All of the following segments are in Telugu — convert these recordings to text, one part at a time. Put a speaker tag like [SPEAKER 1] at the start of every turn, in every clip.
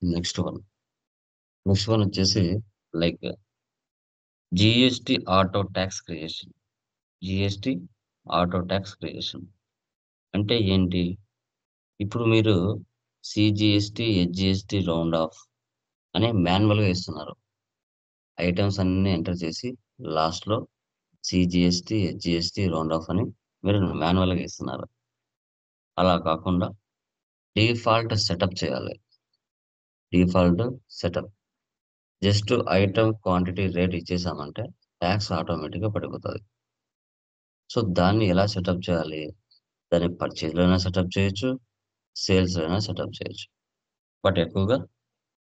[SPEAKER 1] Next one. నెక్స్ట్ వన్ వచ్చేసి like GST auto tax creation. GST auto tax creation అంటే ఏంటి? ఇప్పుడు మీరు సిజిఎస్టి, హెచ్జిఎస్టి రౌండ్ ఆఫ్ అని మాన్యువల్గా ఇస్తున్నారు. ఐటమ్స్ అన్ని ఎంటర్ చేసి లాస్ట్లో సిజిఎస్టి, హెచ్జిఎస్టి రౌండ్ ఆఫ్ అని మీరు మాన్యువల్గా ఇస్తున్నారు. అలా కాకుండా డిఫాల్ట్ సెటప్ చేయాలి. Default setup just item quantity rate ఇచ్చేసామంటే ట్యాక్స్ ఆటోమేటిక్గా పడిపోతుంది. సో దాన్ని ఎలా సెటప్ చేయాలి? దాన్ని పర్చేజ్లో అయినా సెటప్ చేయొచ్చు, సేల్స్లో అయినా సెటప్ చేయొచ్చు. బట్ ఎక్కువగా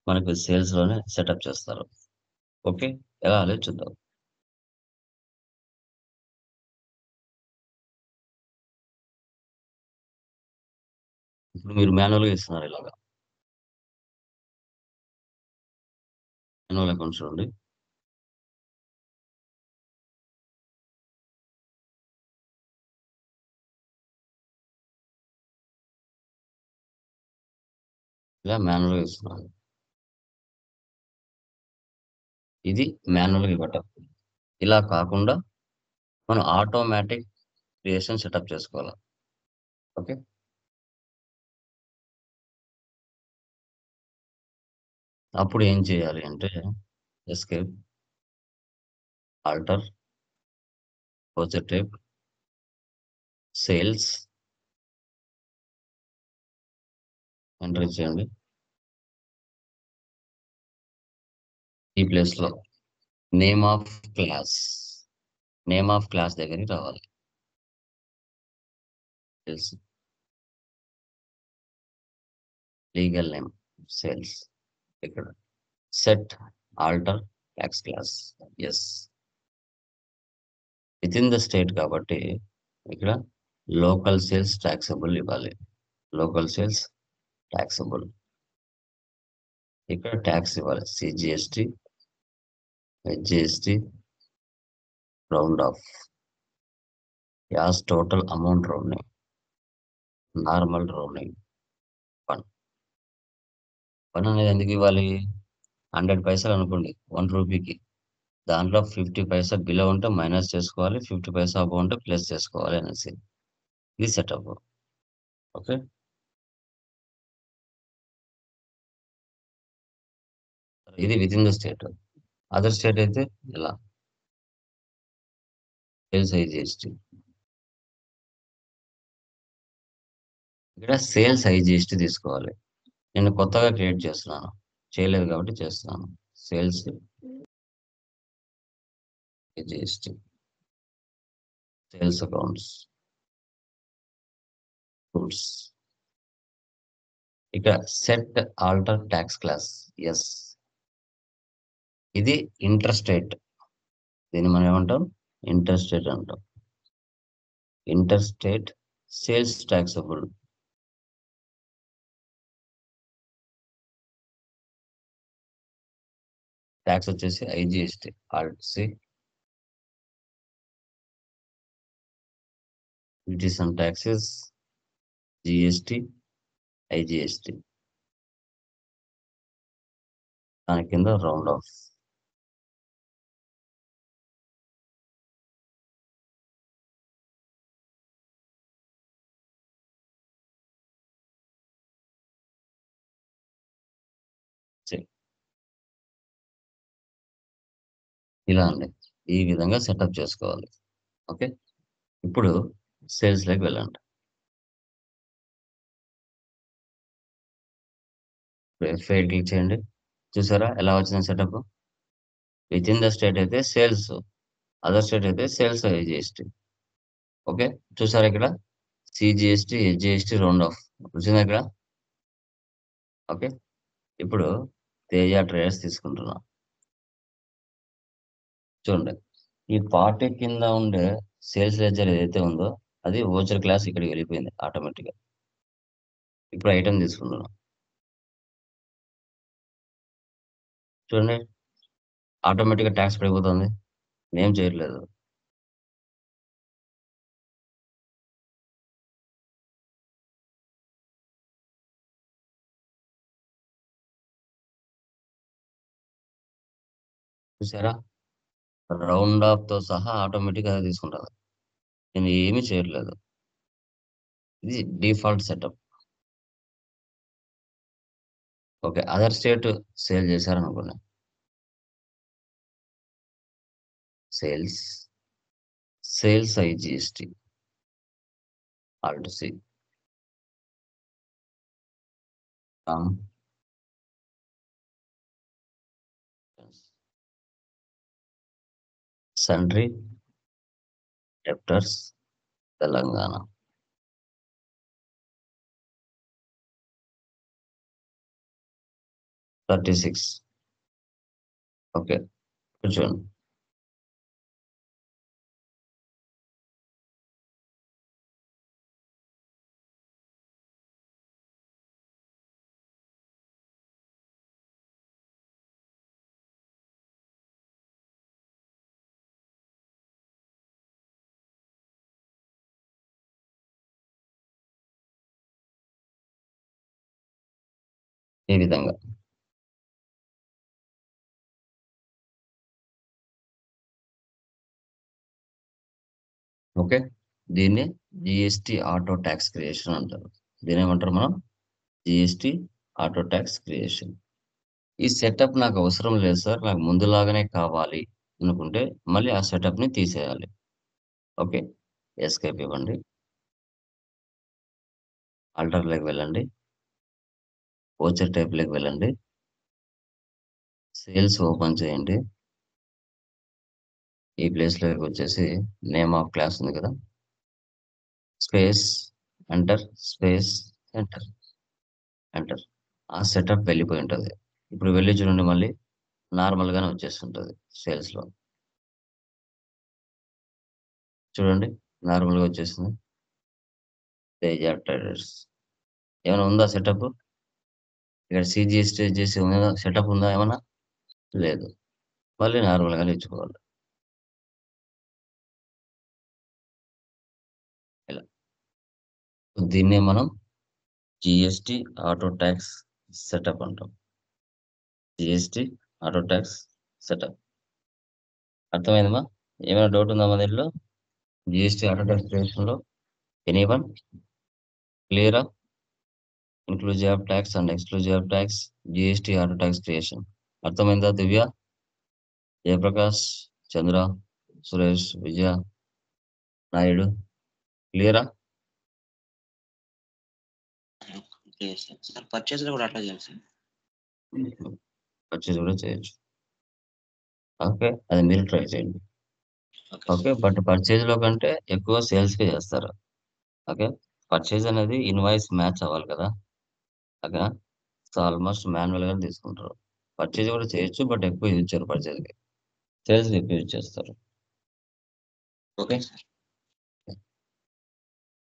[SPEAKER 1] మనకు సేల్స్లోనే సెటప్ చేస్తారు. ఓకే, ఎలా అనేది చూద్దాం. ఇప్పుడు మీరు మాన్యువల్గా ఇస్తున్నారు. ఇలాగా మాన్యువల్ అకౌంట్స్ చూడండి. ఇలా మాన్యువల్గా ఇస్తున్నారు. ఇది మాన్యువల్గా ఇవ్వటం. ఇలా కాకుండా మనం ఆటోమేటిక్ క్రియేషన్ సెటప్ చేసుకోవాలి. ఓకే, అప్పుడు ఏం చేయాలి అంటే escape, alter, positive, sales enter చేయండి. ఈ ప్లేస్ లో name of class, name of class దగ్గరికి రావాలి. Sales, legal name sales. ఇక్కడ set alter tax class. Yes, within the state కాబట్టి ఇక్కడ లోకల్ సేల్స్ ట్యాక్సబుల్ ఇవ్వాలి. Local sales taxable. ఇక్కడ ట్యాక్స్ ఇవ్వాలి. CGST, SGST round off, as total amount rounding, normal rounding, one. One అనేది ఎందుకు ఇవ్వాలి? 100 పైసలు అనుకోండి 1 రూపీకి. దాంట్లో 50 పైసా బిలో ఉంటే మైనస్ చేసుకోవాలి, 50 పైసా అబౌ ఉంటే ప్లస్ చేసుకోవాలి అనేసి. ఇది సెటప్. ఓకే, ఇది within the state. Other state అయితే ఇలా సేల్స్ ఐజిఎస్టి. ఇక్కడ సేల్స్ ఐజిఎస్టి తీసుకోవాలి. నేను కొత్తగా క్రియేట్ చేస్తున్నాను, చేయలేదు కాబట్టి చేస్తున్నాను. Sales IGST, sales accounts tools. ఇక్కడ set alter tax class. Yes, ఇది ఇంటర్స్టేట్. దీన్ని మనం ఏమంటాం? ఇంటర్స్టేట్ అంటాం. Interstate sales taxable. ట్యాక్స్ వచ్చేసి IGST. Alt C, duties and taxes, GST, IGST. దాని కింద రౌండ్ ఆఫ్. ఇలా అండి, ఈ విధంగా సెటప్ చేసుకోవాలి. ఓకే, ఇప్పుడు సేల్స్ లోకి వెళ్ళండి. ఎఫ్ఐ క్లిక్ చేయండి. చూసారా ఎలా వచ్చింది setup? With in the state అయితే సేల్స్, అదర్ స్టేట్ అయితే సేల్స్ ఐజిఎస్టి. ఓకే, చూసారా ఇక్కడ సిజిఎస్టి, హెచ్జిఎస్టి రౌండ్ ఆఫ్ వచ్చింది ఇక్కడ. ఓకే, ఇప్పుడు తేజ ట్రేడర్స్ తీసుకుంటున్నాం. చూడండి, ఈ పార్టీ కింద ఉండే సేల్స్ లెడ్జర్ ఏదైతే ఉందో అది ఓచర్ క్లాస్ ఇక్కడికి వెళ్ళిపోయింది ఆటోమేటిక్గా. ఇప్పుడు ఐటమ్ తీసుకుంటున్నాం. చూడండి, ఆటోమేటిక్గా ట్యాక్స్ పడిపోతుంది. నేమ్ చేయట్లేదు. చూసారా? రౌండ్ ఆఫ్‌తో సహా ఆటోమేటిక్‌గా అదే తీసుకుంటది. నేను ఏమి చేయట్లేదు. ఇది default setup. Okay. Other state sale చేశారనుకోండి. Sales, sales IGST, alt C, com, sundry, debtors, Telangana. 36. Okay. ఇప్పుడు చూడండి. ఈ విధంగా. ఓకే. దీన్ని జీఎస్టీ ఆటో టాక్స్ క్రియేషన్ అంటారు. దీన్నేమంటారు మనం? GST auto tax creation. ఈ సెటప్ నాకు అవసరం లేదు సార్. నాకు ముందులాగానే కావాలి అనుకుంటే మళ్ళీ ఆ సెటప్‌ని తీసేయాలి. ఓకే. ఎస్కేప్ ఇవ్వండి. ఆల్టర్‌లోకి వెళ్ళండి. వోచర్ టైప్‌లోకి వెళ్ళండి. సేల్స్ ఓపెన్ చేయండి. ఈ ప్లేస్‌లోకొచ్చేసి నేమ్ ఆఫ్ క్లాస్ ఉంది కదా! Space, enter, space, enter, enter. ఆ సెటప్ వెళ్ళిపోయి ఉంటది. ఇప్పుడు వెళ్లి చూడండి మళ్ళీ నార్మల్‌గానే వచ్చేస్తుంటది సేల్స్‌లో. చూడండి నార్మల్‌గా వచ్చేసింది. తేజ ట్రేడర్స్. ఏమైనా ఉందా సెటప్? ఇక్కడ సీజీఎస్టీ చేసి ఉందా? సెటప్ ఉందా ఏమన్నా? లేదు. మళ్ళీ నార్మల్‌గానే ఇచ్చుకోవాలి. ఇలా. దీన్నే మనం జీఎస్టీ ఆటో టాక్స్ సెటప్ అంటాం. GST auto tax setup. అర్థమైందమ్మా? ఏమైనా డౌట్ ఉందా మా దీంట్లో? జీఎస్టీ ఆటో టాక్స్ క్రియేషన్‌లో ఎనీవన్? క్లియరా? Inclusive of tax and exclusive of tax, GST auto tax creation. అర్థమైందా దివ్య? జయప్రకాష్, చంద్ర, సురేష్, విజయ, నాయుడు క్లియరా?
[SPEAKER 2] లేదు సార్. సార్ పర్చేస్‌లో కూడా అట్లా చేయాలి సార్.
[SPEAKER 1] పర్చేజ్ కూడా చేయొచ్చు. ఓకే. అది మీరు ట్రై చేయండి.
[SPEAKER 2] Okay
[SPEAKER 1] okay.
[SPEAKER 2] సార్.
[SPEAKER 1] బట్ పర్చేజ్‌లో కంటే ఎక్కువ సేల్స్‌కే చేస్తారు. ఓకే. పర్చేజ్ అనేది ఇన్వాయిస్ మ్యాచ్ అవ్వాలి కదా! ఓకేనా? సో, ఆల్‌మోస్ట్ మాన్యువల్‌గానే తీసుకుంటారు. పర్చేజ్ కూడా చేయొచ్చు. బట్ ఎక్కువ యూజ్ చేయరు పర్చేజ్‌కి. సేల్స్‌కి ఎక్కువ యూజ్ చేస్తారు.
[SPEAKER 2] Okay
[SPEAKER 1] okay.
[SPEAKER 2] సార్.